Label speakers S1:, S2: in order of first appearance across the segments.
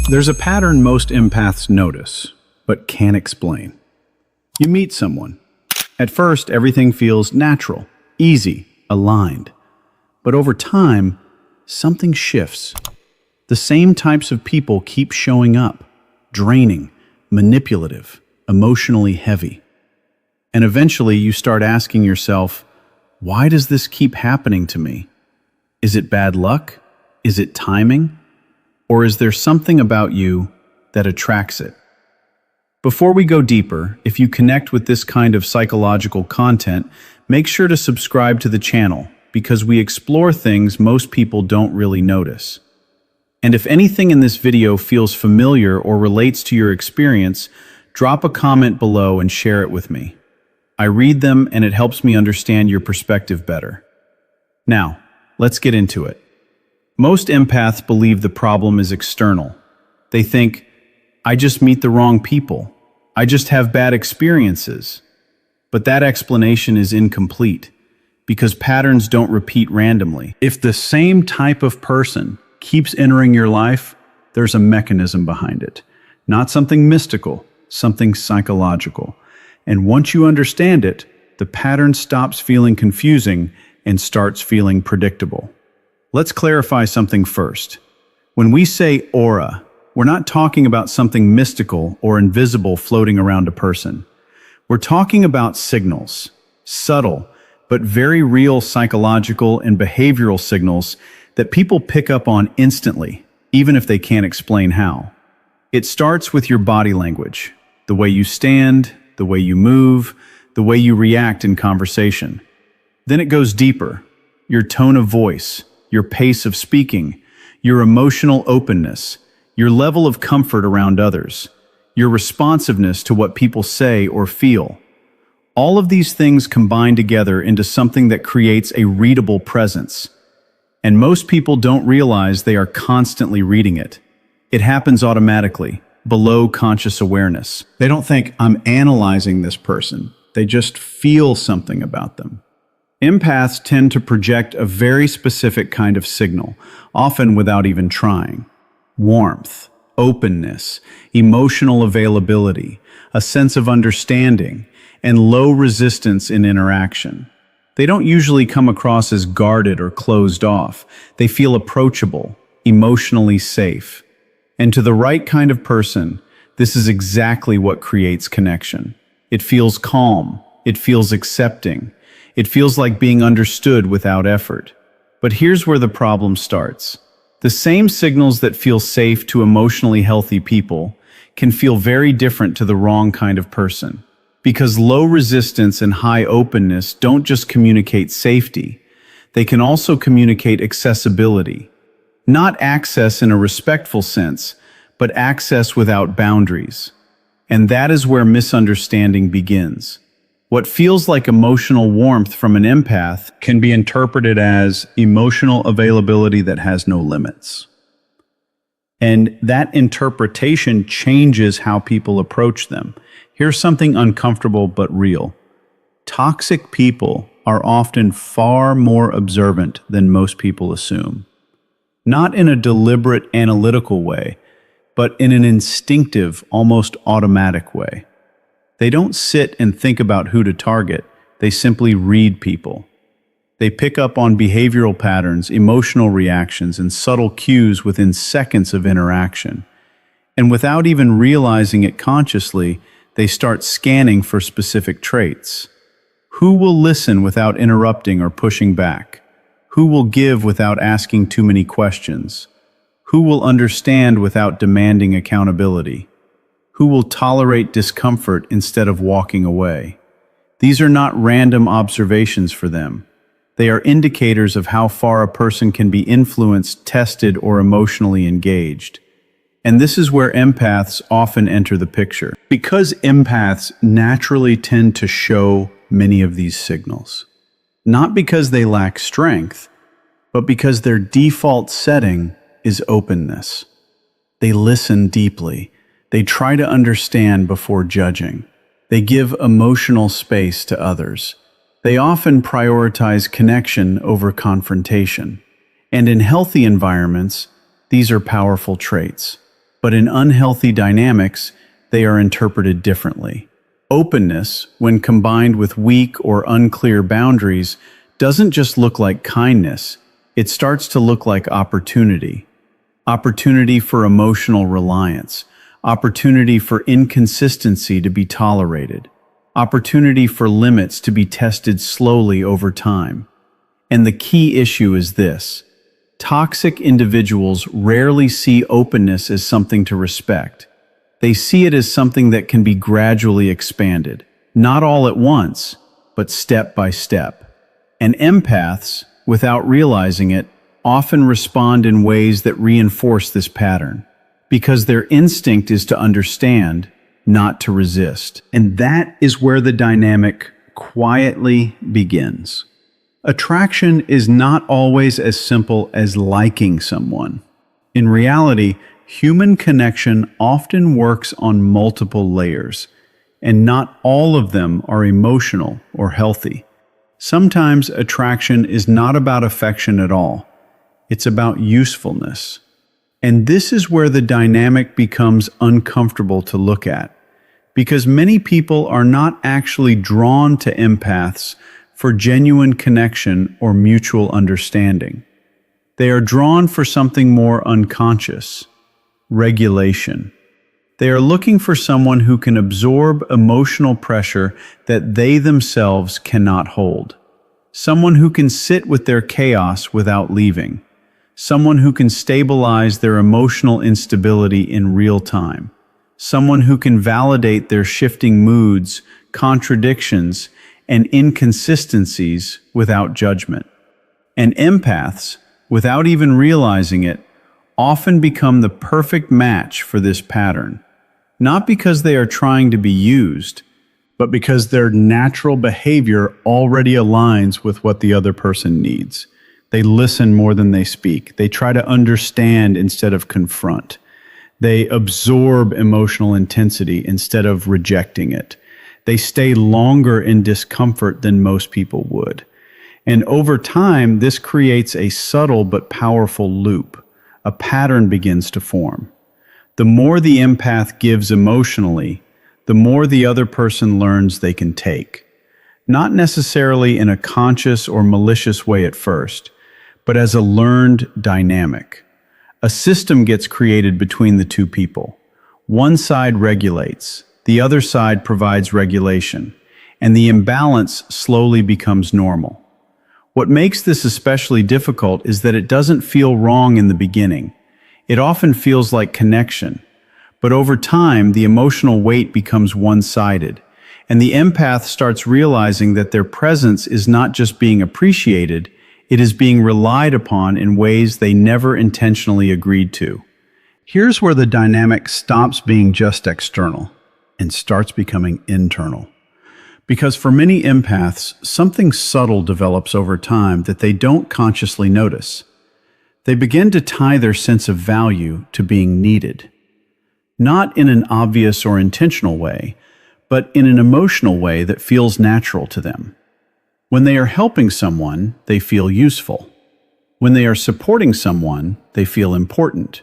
S1: There's a pattern most empaths notice, but can't explain. You meet someone. At first, everything feels natural, easy, aligned. But over time, something shifts. The same types of people keep showing up, draining, manipulative, emotionally heavy. And eventually you start asking yourself, why does this keep happening to me? Is it bad luck? Is it timing? Or is there something about you that attracts it? Before we go deeper, if you connect with this kind of psychological content, make sure to subscribe to the channel because we explore things most people don't really notice. And if anything in this video feels familiar or relates to your experience, drop a comment below and share it with me. I read them and it helps me understand your perspective better. Now, let's get into it. Most empaths believe the problem is external. They think, I just meet the wrong people. I just have bad experiences. But that explanation is incomplete because patterns don't repeat randomly. If the same type of person keeps entering your life, there's a mechanism behind it. Not something mystical, something psychological. And once you understand it, the pattern stops feeling confusing and starts feeling predictable. Let's clarify something first. When we say aura, we're not talking about something mystical or invisible floating around a person. We're talking about signals, subtle, but very real psychological and behavioral signals that people pick up on instantly, even if they can't explain how. It starts with your body language, the way you stand, the way you move, the way you react in conversation. Then it goes deeper, your tone of voice, your pace of speaking, your emotional openness, your level of comfort around others, your responsiveness to what people say or feel. All of these things combine together into something that creates a readable presence. And most people don't realize they are constantly reading it. It happens automatically, below conscious awareness. They don't think, I'm analyzing this person. They just feel something about them. Empaths tend to project a very specific kind of signal, often without even trying. Warmth, openness, emotional availability, a sense of understanding, and low resistance in interaction. They don't usually come across as guarded or closed off. They feel approachable, emotionally safe. And to the right kind of person, this is exactly what creates connection. It feels calm. It feels accepting. It feels like being understood without effort. But here's where the problem starts. The same signals that feel safe to emotionally healthy people can feel very different to the wrong kind of person. Because low resistance and high openness don't just communicate safety, they can also communicate accessibility. Not access in a respectful sense, but access without boundaries. And that is where misunderstanding begins. What feels like emotional warmth from an empath can be interpreted as emotional availability that has no limits. And that interpretation changes how people approach them. Here's something uncomfortable but real. Toxic people are often far more observant than most people assume. Not in a deliberate analytical way, but in an instinctive, almost automatic way. They don't sit and think about who to target, they simply read people. They pick up on behavioral patterns, emotional reactions, and subtle cues within seconds of interaction. And without even realizing it consciously, they start scanning for specific traits. Who will listen without interrupting or pushing back? Who will give without asking too many questions? Who will understand without demanding accountability? Who will tolerate discomfort instead of walking away? These are not random observations for them. They are indicators of how far a person can be influenced, tested, or emotionally engaged. And this is where empaths often enter the picture. Because empaths naturally tend to show many of these signals. Not because they lack strength, but because their default setting is openness. They listen deeply. They try to understand before judging. They give emotional space to others. They often prioritize connection over confrontation. And in healthy environments, these are powerful traits. but in unhealthy dynamics, they are interpreted differently. Openness, when combined with weak or unclear boundaries, doesn't just look like kindness, it starts to look like opportunity. Opportunity for emotional reliance, opportunity for inconsistency to be tolerated, opportunity for limits to be tested slowly over time. And the key issue is this: toxic individuals rarely see openness as something to respect. They see it as something that can be gradually expanded, not all at once, but step by step. And empaths, without realizing it, often respond in ways that reinforce this pattern, because their instinct is to understand, not to resist. And that is where the dynamic quietly begins. Attraction is not always as simple as liking someone. In reality, human connection often works on multiple layers, and not all of them are emotional or healthy. Sometimes attraction is not about affection at all. It's about usefulness. And this is where the dynamic becomes uncomfortable to look at, because many people are not actually drawn to empaths for genuine connection or mutual understanding. They are drawn for something more unconscious: regulation. They are looking for someone who can absorb emotional pressure that they themselves cannot hold. Someone who can sit with their chaos without leaving. Someone who can stabilize their emotional instability in real time. Someone who can validate their shifting moods, contradictions, and inconsistencies without judgment. And empaths, without even realizing it, often become the perfect match for this pattern, not because they are trying to be used, but because their natural behavior already aligns with what the other person needs. They listen more than they speak. They try to understand instead of confront. They absorb emotional intensity instead of rejecting it. They stay longer in discomfort than most people would. And over time, this creates a subtle but powerful loop. A pattern begins to form. The more the empath gives emotionally, the more the other person learns they can take. Not necessarily in a conscious or malicious way at first, but as a learned dynamic. A system gets created between the two people. One side regulates, the other side provides regulation, and the imbalance slowly becomes normal. What makes this especially difficult is that it doesn't feel wrong in the beginning. It often feels like connection. But over time, the emotional weight becomes one-sided, and the empath starts realizing that their presence is not just being appreciated, it is being relied upon in ways they never intentionally agreed to. Here's where the dynamic stops being just external and starts becoming internal. Because for many empaths, something subtle develops over time that they don't consciously notice. They begin to tie their sense of value to being needed. Not in an obvious or intentional way, but in an emotional way that feels natural to them. When they are helping someone, they feel useful. When they are supporting someone, they feel important.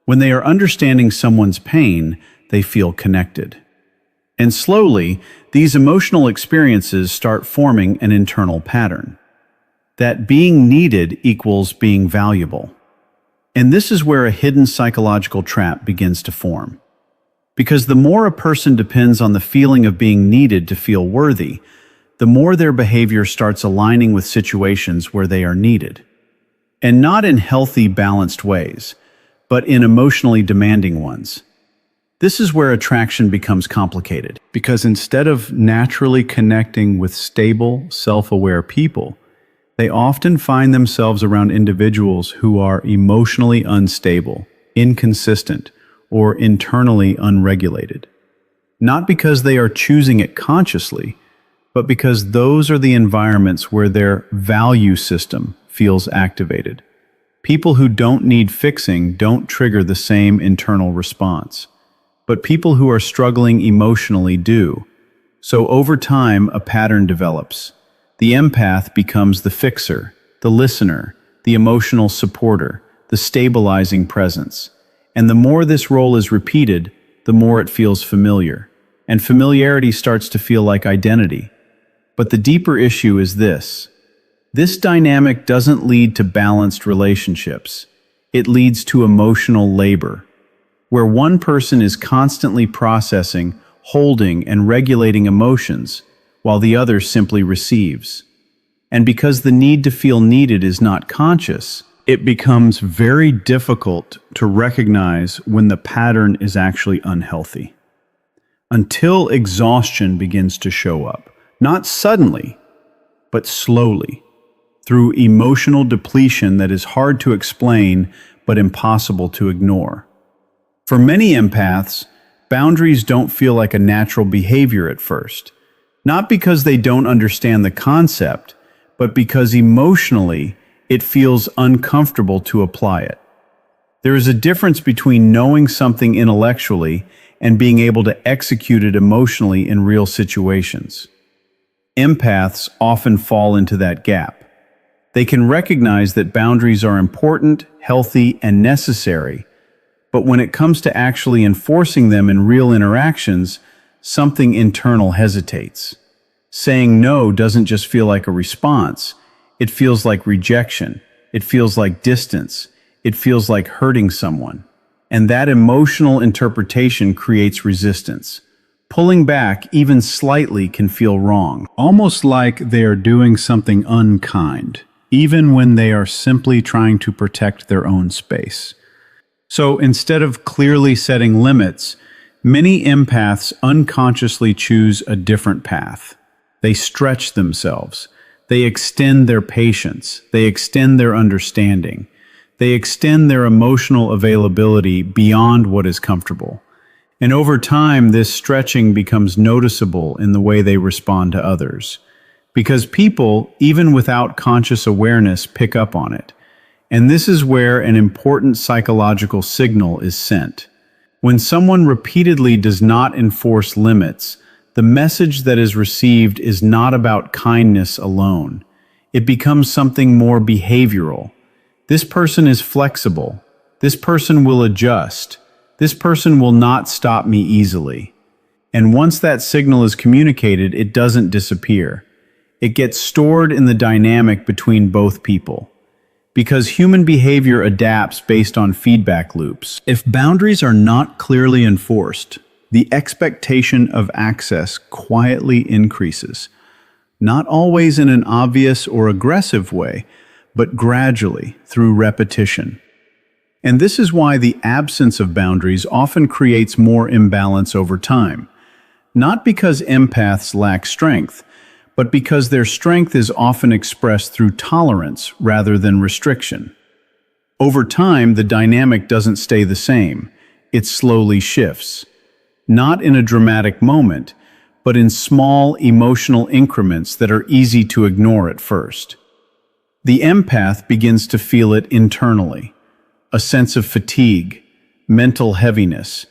S1: When they are understanding someone's pain, they feel connected. And slowly, these emotional experiences start forming an internal pattern. That being needed equals being valuable. And this is where a hidden psychological trap begins to form. Because the more a person depends on the feeling of being needed to feel worthy, the more their behavior starts aligning with situations where they are needed. And not in healthy, balanced ways, but in emotionally demanding ones. This is where attraction becomes complicated, because instead of naturally connecting with stable, self-aware people, they often find themselves around individuals who are emotionally unstable, inconsistent, or internally unregulated. Not because they are choosing it consciously, but because those are the environments where their value system feels activated. People who don't need fixing don't trigger the same internal response, but people who are struggling emotionally do. So over time, a pattern develops. The empath becomes the fixer, the listener, the emotional supporter, the stabilizing presence. And the more this role is repeated, the more it feels familiar. And familiarity starts to feel like identity. But the deeper issue is this. This dynamic doesn't lead to balanced relationships. It leads to emotional labor, where one person is constantly processing, holding, and regulating emotions, while the other simply receives. And because the need to feel needed is not conscious, it becomes very difficult to recognize when the pattern is actually unhealthy. Until exhaustion begins to show up, not suddenly, but slowly, through emotional depletion that is hard to explain but impossible to ignore. For many empaths, boundaries don't feel like a natural behavior at first, not because they don't understand the concept, but because emotionally it feels uncomfortable to apply it. There is a difference between knowing something intellectually and being able to execute it emotionally in real situations. Empaths often fall into that gap. They can recognize that boundaries are important, healthy, and necessary, but when it comes to actually enforcing them in real interactions, something internal hesitates. Saying no doesn't just feel like a response. It feels like rejection. It feels like distance. It feels like hurting someone. And that emotional interpretation creates resistance. Pulling back even slightly can feel wrong, almost like they are doing something unkind, even when they are simply trying to protect their own space. So instead of clearly setting limits, many empaths unconsciously choose a different path. They stretch themselves. They extend their patience. They extend their understanding. They extend their emotional availability beyond what is comfortable. And over time, this stretching becomes noticeable in the way they respond to others. Because people, even without conscious awareness, pick up on it. And this is where an important psychological signal is sent. When someone repeatedly does not enforce limits, the message that is received is not about kindness alone. It becomes something more behavioral. This person is flexible. This person will adjust. This person will not stop me easily. And once that signal is communicated, it doesn't disappear. It gets stored in the dynamic between both people. Because human behavior adapts based on feedback loops. If boundaries are not clearly enforced, the expectation of access quietly increases. Not always in an obvious or aggressive way, but gradually through repetition. And this is why the absence of boundaries often creates more imbalance over time. Not because empaths lack strength, but because their strength is often expressed through tolerance rather than restriction. Over time, the dynamic doesn't stay the same. It slowly shifts. Not in a dramatic moment, but in small emotional increments that are easy to ignore at first. The empath begins to feel it internally. A sense of fatigue, mental heaviness,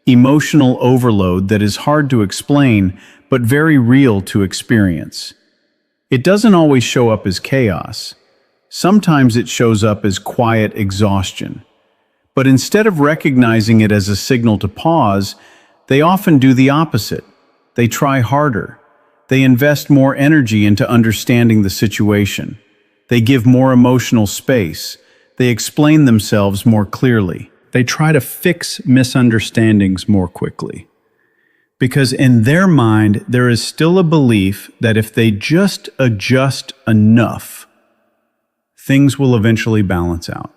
S1: emotional overload that is hard to explain, but very real to experience. It doesn't always show up as chaos. Sometimes it shows up as quiet exhaustion. But instead of recognizing it as a signal to pause, they often do the opposite. They try harder. They invest more energy into understanding the situation. They give more emotional space. They explain themselves more clearly. They try to fix misunderstandings more quickly. Because in their mind, there is still a belief that if they just adjust enough, things will eventually balance out.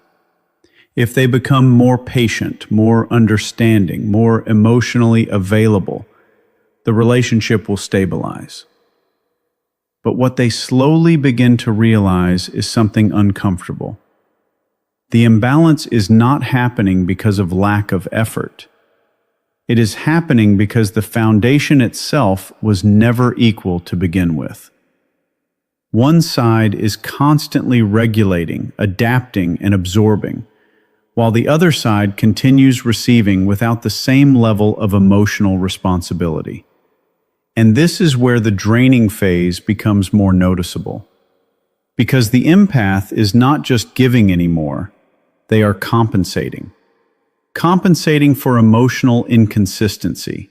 S1: If they become more patient, more understanding, more emotionally available, the relationship will stabilize. But what they slowly begin to realize is something uncomfortable. The imbalance is not happening because of lack of effort. It is happening because the foundation itself was never equal to begin with. One side is constantly regulating, adapting, and absorbing, while the other side continues receiving without the same level of emotional responsibility. And this is where the draining phase becomes more noticeable. Because the empath is not just giving anymore, they are compensating. compensating for emotional inconsistency,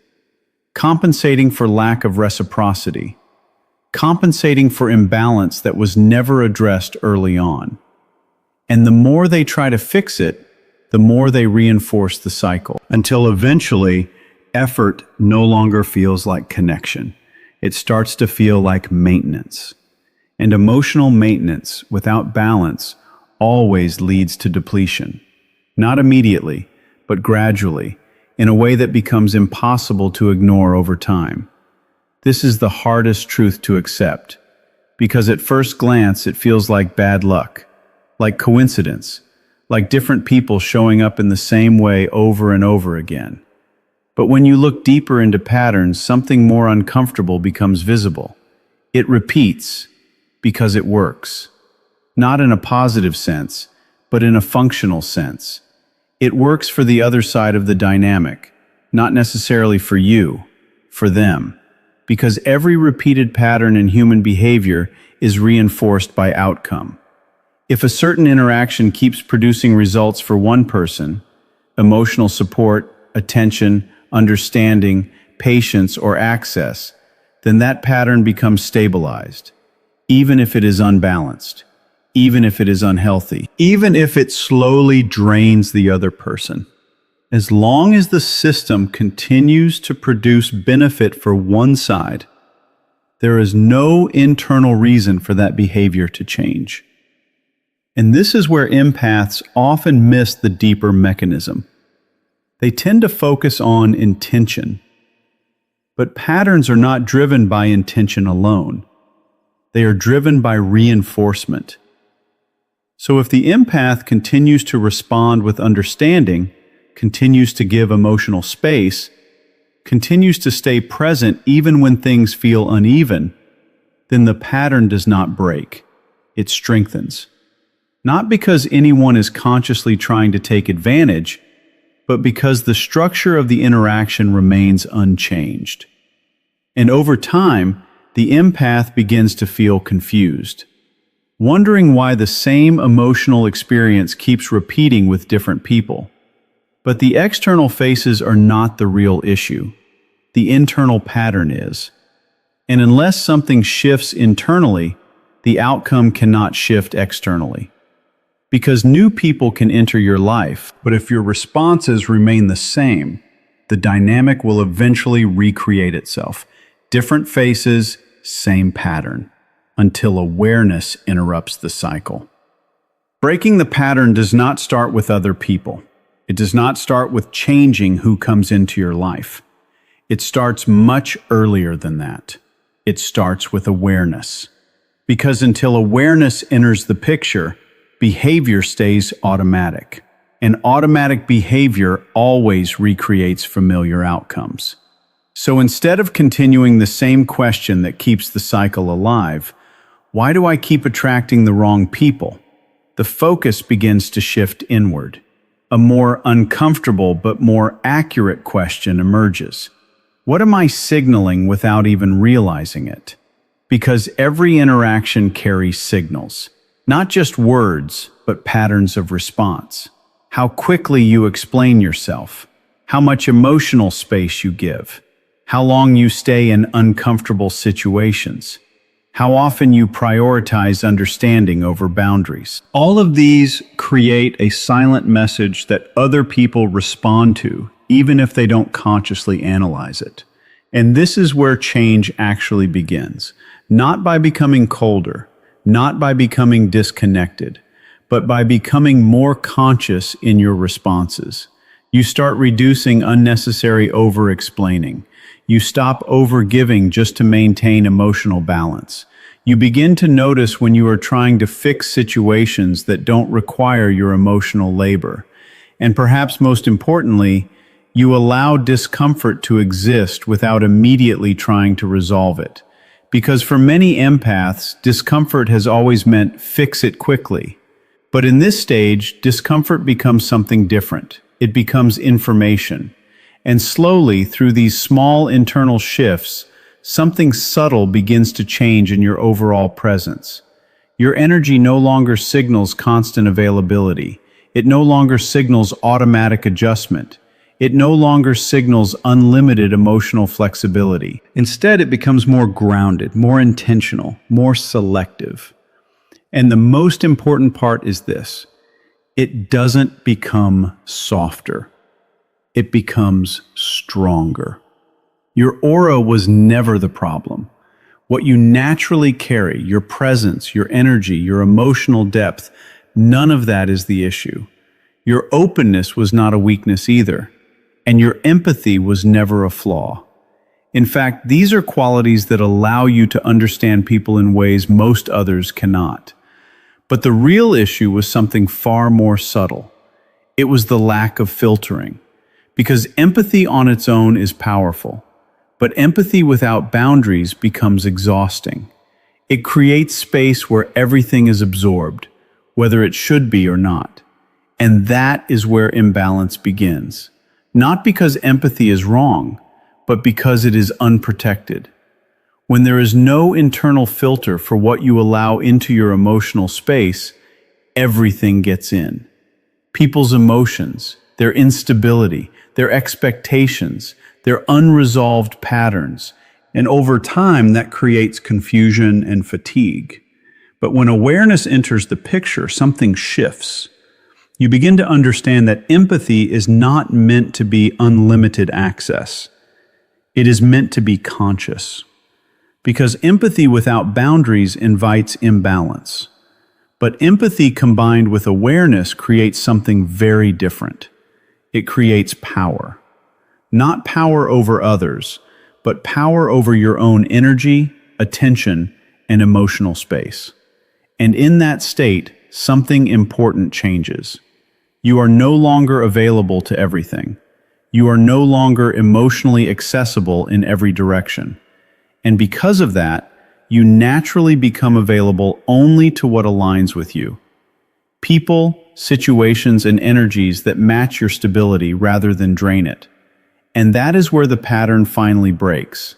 S1: compensating for lack of reciprocity, compensating for imbalance that was never addressed early on. And the more they try to fix it, the more they reinforce the cycle, until eventually effort no longer feels like connection. It starts to feel like maintenance. And emotional maintenance without balance always leads to depletion. Not immediately, but gradually, in a way that becomes impossible to ignore over time. This is the hardest truth to accept, because at first glance it feels like bad luck, like coincidence, like different people showing up in the same way over and over again. But when you look deeper into patterns, something more uncomfortable becomes visible. It repeats because it works. Not in a positive sense, but in a functional sense. It works for the other side of the dynamic, not necessarily for you, for them. Because every repeated pattern in human behavior is reinforced by outcome. If a certain interaction keeps producing results for one person, emotional support, attention, understanding, patience, or access, then that pattern becomes stabilized, even if it is unbalanced, even if it is unhealthy, even if it slowly drains the other person. As long as the system continues to produce benefit for one side, there is no internal reason for that behavior to change. And this is where empaths often miss the deeper mechanism. They tend to focus on intention. But patterns are not driven by intention alone. They are driven by reinforcement. So if the empath continues to respond with understanding, continues to give emotional space, continues to stay present even when things feel uneven, then the pattern does not break. It strengthens. Not because anyone is consciously trying to take advantage, but because the structure of the interaction remains unchanged. And over time, the empath begins to feel confused, wondering why the same emotional experience keeps repeating with different people. But the external faces are not the real issue. The internal pattern is. And unless something shifts internally, the outcome cannot shift externally. Because new people can enter your life, but if your responses remain the same, the dynamic will eventually recreate itself. Different faces, same pattern, until awareness interrupts the cycle. Breaking the pattern does not start with other people. It does not start with changing who comes into your life. It starts much earlier than that. It starts with awareness. Because until awareness enters the picture, behavior stays automatic. And automatic behavior always recreates familiar outcomes. So instead of continuing the same question that keeps the cycle alive, why do I keep attracting the wrong people? The focus begins to shift inward. A more uncomfortable but more accurate question emerges. What am I signaling without even realizing it? Because every interaction carries signals. Not just words, but patterns of response. How quickly you explain yourself. How much emotional space you give. How long you stay in uncomfortable situations. How often you prioritize understanding over boundaries. All of these create a silent message that other people respond to, even if they don't consciously analyze it. And this is where change actually begins. Not by becoming colder, not by becoming disconnected, but by becoming more conscious in your responses. You start reducing unnecessary over-explaining. You stop over-giving just to maintain emotional balance. You begin to notice when you are trying to fix situations that don't require your emotional labor. And perhaps most importantly, you allow discomfort to exist without immediately trying to resolve it. Because for many empaths, discomfort has always meant fix it quickly. But in this stage, discomfort becomes something different. It becomes information. And slowly, through these small internal shifts, something subtle begins to change in your overall presence. Your energy no longer signals constant availability. It no longer signals automatic adjustment. It no longer signals unlimited emotional flexibility. Instead, it becomes more grounded, more intentional, more selective. And the most important part is this: it doesn't become softer. It becomes stronger. Your aura was never the problem. What you naturally carry, your presence, your energy, your emotional depth, none of that is the issue. Your openness was not a weakness either, and your empathy was never a flaw. In fact, these are qualities that allow you to understand people in ways most others cannot. But the real issue was something far more subtle. It was the lack of filtering. Because empathy on its own is powerful, but empathy without boundaries becomes exhausting. It creates space where everything is absorbed, whether it should be or not. And that is where imbalance begins. Not because empathy is wrong, but because it is unprotected. When there is no internal filter for what you allow into your emotional space, everything gets in. People's emotions, their instability, their expectations, their unresolved patterns, and over time that creates confusion and fatigue. But when awareness enters the picture, something shifts. You begin to understand that empathy is not meant to be unlimited access. It is meant to be conscious. Because empathy without boundaries invites imbalance. But empathy combined with awareness creates something very different. It creates power. Not power over others, but power over your own energy, attention, and emotional space. And in that state, something important changes. You are no longer available to everything. You are no longer emotionally accessible in every direction. And because of that, you naturally become available only to what aligns with you. People, situations, and energies that match your stability rather than drain it. And that is where the pattern finally breaks.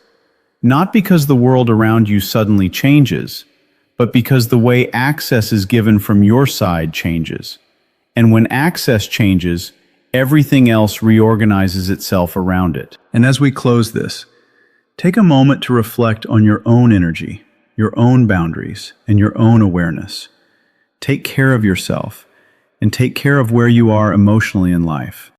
S1: Not because the world around you suddenly changes, but because the way access is given from your side changes. And when access changes, everything else reorganizes itself around it. And as we close this, take a moment to reflect on your own energy, your own boundaries, and your own awareness. Take care of yourself, and take care of where you are emotionally in life.